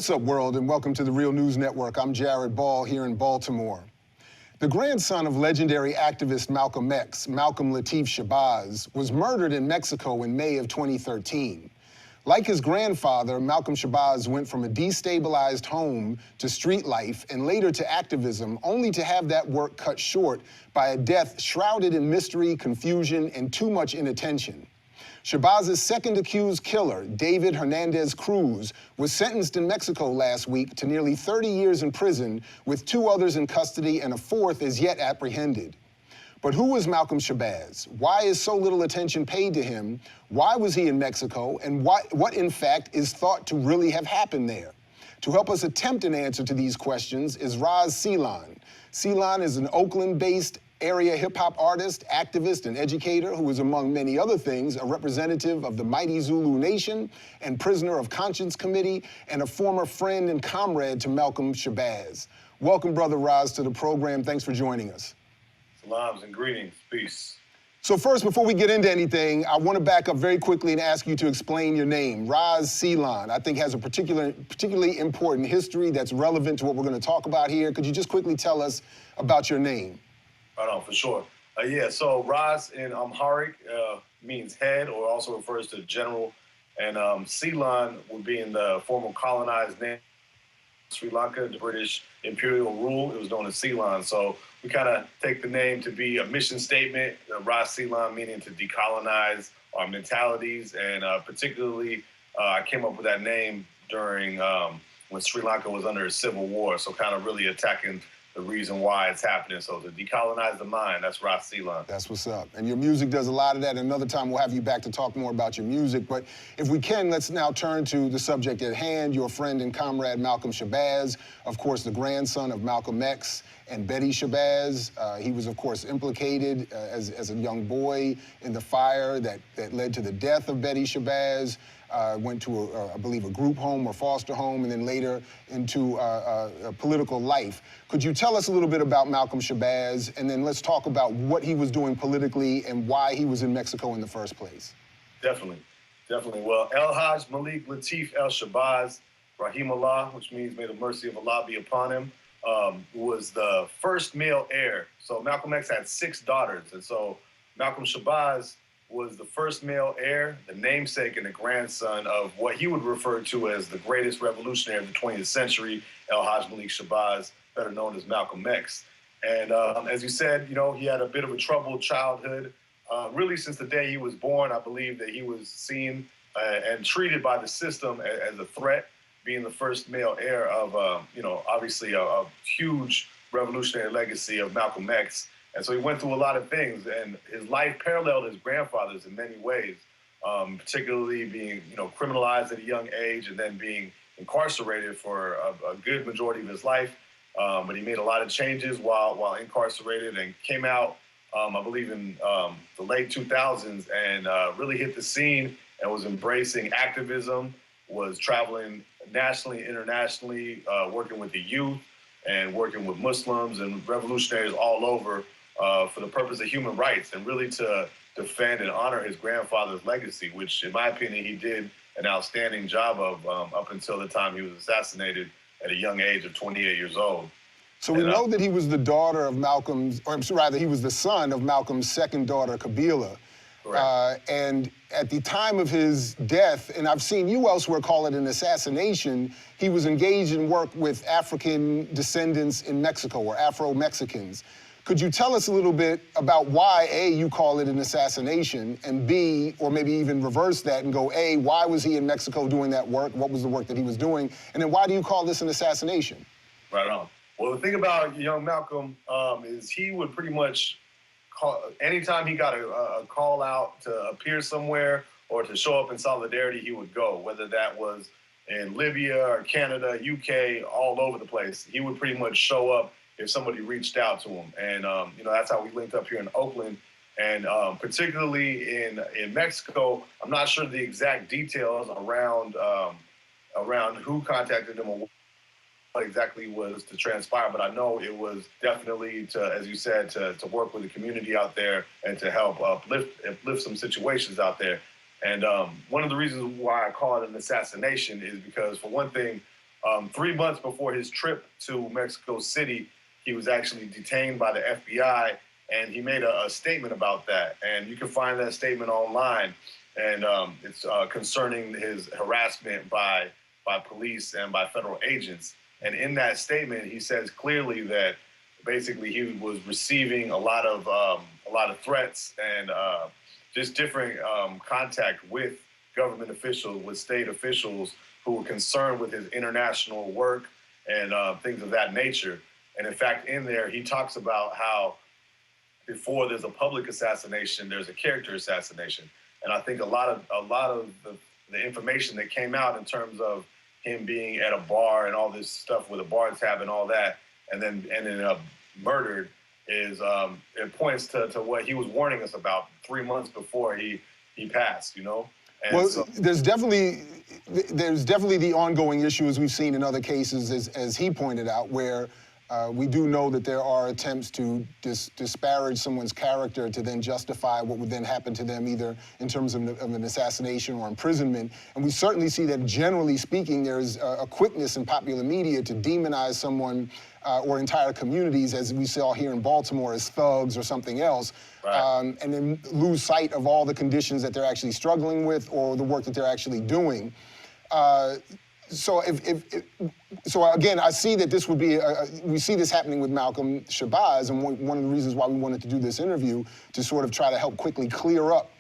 What's up, world, and welcome to the Real News Network. I'm Jared Ball here in Baltimore. The grandson of legendary activist Malcolm X, Malcolm Latif Shabazz, was murdered in Mexico in May of 2013. Like his grandfather, Malcolm Shabazz went from a destabilized home to street life and later to activism, only to have that work cut short by a death shrouded in mystery, confusion, and too much inattention. Shabazz's second accused killer, David Hernandez Cruz, was sentenced in Mexico last week to nearly 30 years in prison, with 2 others in custody and a 4th as yet apprehended. But who was Malcolm Shabazz? Why is so little attention paid to him? Why was he in Mexico? And what in fact is thought to really have happened there? To help us attempt an answer to these questions is Ras Ceylon. Ceylon is an Oakland-based area hip-hop artist, activist, and educator who is, among many other things, a representative of the mighty Zulu Nation and prisoner of conscience committee, and a former friend and comrade to Malcolm Shabazz. Welcome, Brother Ras, to the program. Thanks for joining us. Salams and greetings. Peace. So first, before we get into anything, I want to back up very quickly and ask you to explain your name. Ras Ceylon, I think, has a particularly important history that's relevant to what we're going to talk about here. Could you just quickly tell us about your name? Right on, for sure. So Ras in Amharic means head, or also refers to general. And Ceylon would be in the former colonized name Sri Lanka, the British imperial rule. It was known as Ceylon. So we kind of take the name to be a mission statement, Ras Ceylon meaning to decolonize our mentalities. And particularly, I came up with that name during when Sri Lanka was under a civil war. So kind of really attacking the reason why it's happening. So to decolonize the mind, that's Ras Ceylon. That's what's up. And your music does a lot of that. Another time we'll have you back to talk more about your music. But if we can, let's now turn to the subject at hand, your friend and comrade Malcolm Shabazz, of course, the grandson of Malcolm X and Betty Shabazz. He was, of course, implicated as a young boy in the fire that led to the death of Betty Shabazz. Went to, I believe, a group home or foster home, and then later into a political life. Could you tell us a little bit about Malcolm Shabazz, and then let's talk about what he was doing politically and why he was in Mexico in the first place? Definitely. Well, El Haj Malik Latif El Shabazz, Rahim Allah, which means may the mercy of Allah be upon him, was the first male heir. So Malcolm X had 6 daughters, and so Malcolm Shabazz was the first male heir, the namesake and the grandson of what he would refer to as the greatest revolutionary of the 20th century, El Haj Malik Shabazz, better known as Malcolm X. And as you said, he had a bit of a troubled childhood. Really, since the day he was born, I believe that he was seen and treated by the system as a threat, being the first male heir of, obviously a huge revolutionary legacy of Malcolm X. And so he went through a lot of things, and his life paralleled his grandfather's in many ways, particularly being, criminalized at a young age and then being incarcerated for a good majority of his life. But he made a lot of changes while incarcerated and came out, I believe, in the late 2000s and really hit the scene and was embracing activism, was traveling nationally, internationally, working with the youth and working with Muslims and revolutionaries all over for the purpose of human rights and really to defend and honor his grandfather's legacy, which, in my opinion, he did an outstanding job of up until the time he was assassinated at a young age of 28 years old. So we know that he was the daughter of Malcolm's, or rather, he was the son of Malcolm's second daughter, Kabila. And at the time of his death, and I've seen you elsewhere call it an assassination, he was engaged in work with African descendants in Mexico, or Afro-Mexicans. Could you tell us a little bit about why, A, you call it an assassination, and B, or maybe even reverse that and go, A, why was he in Mexico doing that work? What was the work that he was doing? And then why do you call this an assassination? Right on. Well, the thing about young Malcolm is he would pretty much anytime he got a call out to appear somewhere or to show up in solidarity, he would go, whether that was in Libya or Canada, UK, all over the place. He would pretty much show up if somebody reached out to him. And, that's how we linked up here in Oakland. And particularly in Mexico, I'm not sure the exact details around who contacted him or what exactly was to transpire, but I know it was definitely to, as you said, to work with the community out there and to help uplift some situations out there. And one of the reasons why I call it an assassination is because, for one thing, 3 months before his trip to Mexico City, he was actually detained by the FBI, and he made a statement about that. And you can find that statement online, and it's concerning his harassment by police and by federal agents. And in that statement, he says clearly that basically he was receiving a lot of threats and just different contact with government officials, with state officials who were concerned with his international work and things of that nature. And in fact, in there, he talks about how before there's a public assassination, there's a character assassination. And I think a lot of the information that came out in terms of him being at a bar and all this stuff with a bar tab and all that, and then ended up murdered, is it points to what he was warning us about 3 months before he passed, you know? And well, so, there's definitely the ongoing issue, as we've seen in other cases, as he pointed out, where we do know that there are attempts to disparage someone's character to then justify what would then happen to them, either in terms of an assassination or imprisonment. And we certainly see that, generally speaking, there's a quickness in popular media to demonize someone or entire communities, as we saw here in Baltimore, as thugs or something else, right. and then lose sight of all the conditions that they're actually struggling with or the work that they're actually doing. So again, I see that this would be, we see this happening with Malcolm Shabazz, and one of the reasons why we wanted to do this interview, to sort of try to help quickly clear up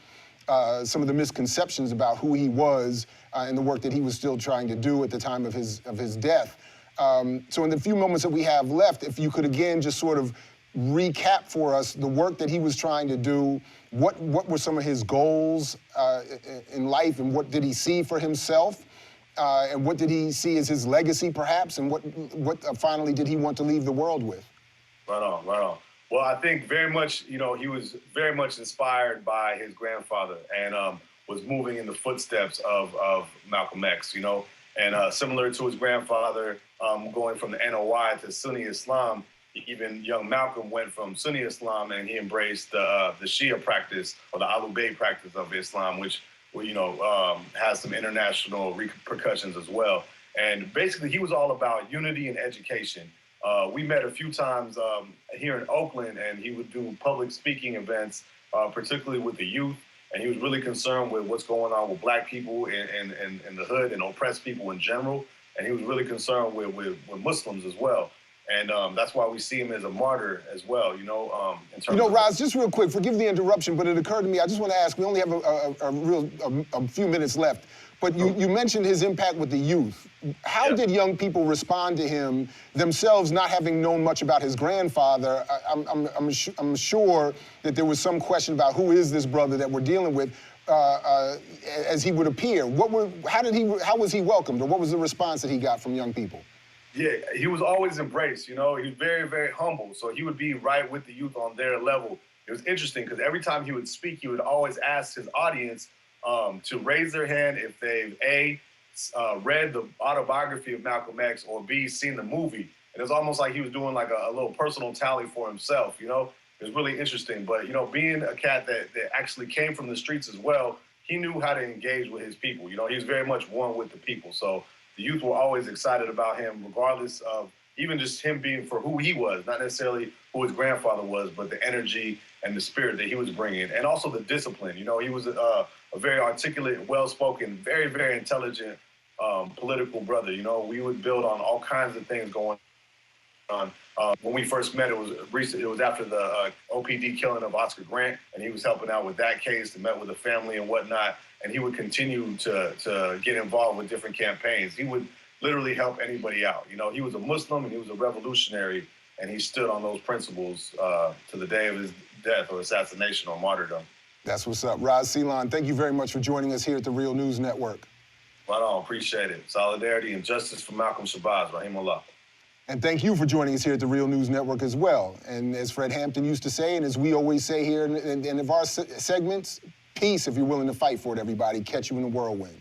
some of the misconceptions about who he was and the work that he was still trying to do at the time of his death. So in the few moments that we have left, if you could again just sort of recap for us the work that he was trying to do, what were some of his goals in life, and what did he see for himself? And what did he see as his legacy, perhaps, and what finally did he want to leave the world with? Right on, right on. Well, I think very much, you know, he was very much inspired by his grandfather and was moving in the footsteps of Malcolm X, you know, and similar to his grandfather, going from the NOI to Sunni Islam. Even young Malcolm went from Sunni Islam and he embraced the Shia practice, or the Ahlul Bayt practice of Islam, which you know, has some international repercussions as well. And basically, he was all about unity and education. We met a few times here in Oakland, and he would do public speaking events, particularly with the youth. And he was really concerned with what's going on with Black people in the hood and oppressed people in general. And he was really concerned with Muslims as well. And that's why we see him as a martyr as well, you know. In terms of Ras, just real quick, forgive the interruption, but it occurred to me, I just want to ask, we only have a few minutes left, but you mentioned his impact with the youth. How did young people respond to him, themselves not having known much about his grandfather? I'm sure that there was some question about who is this brother that we're dealing with as he would appear. How was he welcomed, or what was the response that he got from young people? Yeah, he was always embraced, you know. He was very, very humble. So he would be right with the youth on their level. It was interesting because every time he would speak, he would always ask his audience to raise their hand if they've, A, read the autobiography of Malcolm X, or B, seen the movie. And it was almost like he was doing like a little personal tally for himself, you know. It was really interesting. But, you know, being a cat that actually came from the streets as well, he knew how to engage with his people. You know, he was very much one with the people. So the youth were always excited about him, regardless of even just him being for who he was, not necessarily who his grandfather was, but the energy and the spirit that he was bringing, and also the discipline. You know, he was a very articulate, well-spoken, very, very intelligent political brother. You know, we would build on all kinds of things going on. When we first met, it was after the OPD killing of Oscar Grant, and he was helping out with that case and met with the family and whatnot. And he would continue to get involved with different campaigns. He would literally help anybody out. You know, he was a Muslim and he was a revolutionary, and he stood on those principles to the day of his death or assassination or martyrdom. That's what's up. Ras Ceylon, thank you very much for joining us here at the Real News Network. Right on, appreciate it. Solidarity and justice for Malcolm Shabazz, rahimahullah. And thank you for joining us here at the Real News Network as well. And as Fred Hampton used to say, and as we always say here in our segments, peace if you're willing to fight for it, everybody. Catch you in the whirlwind.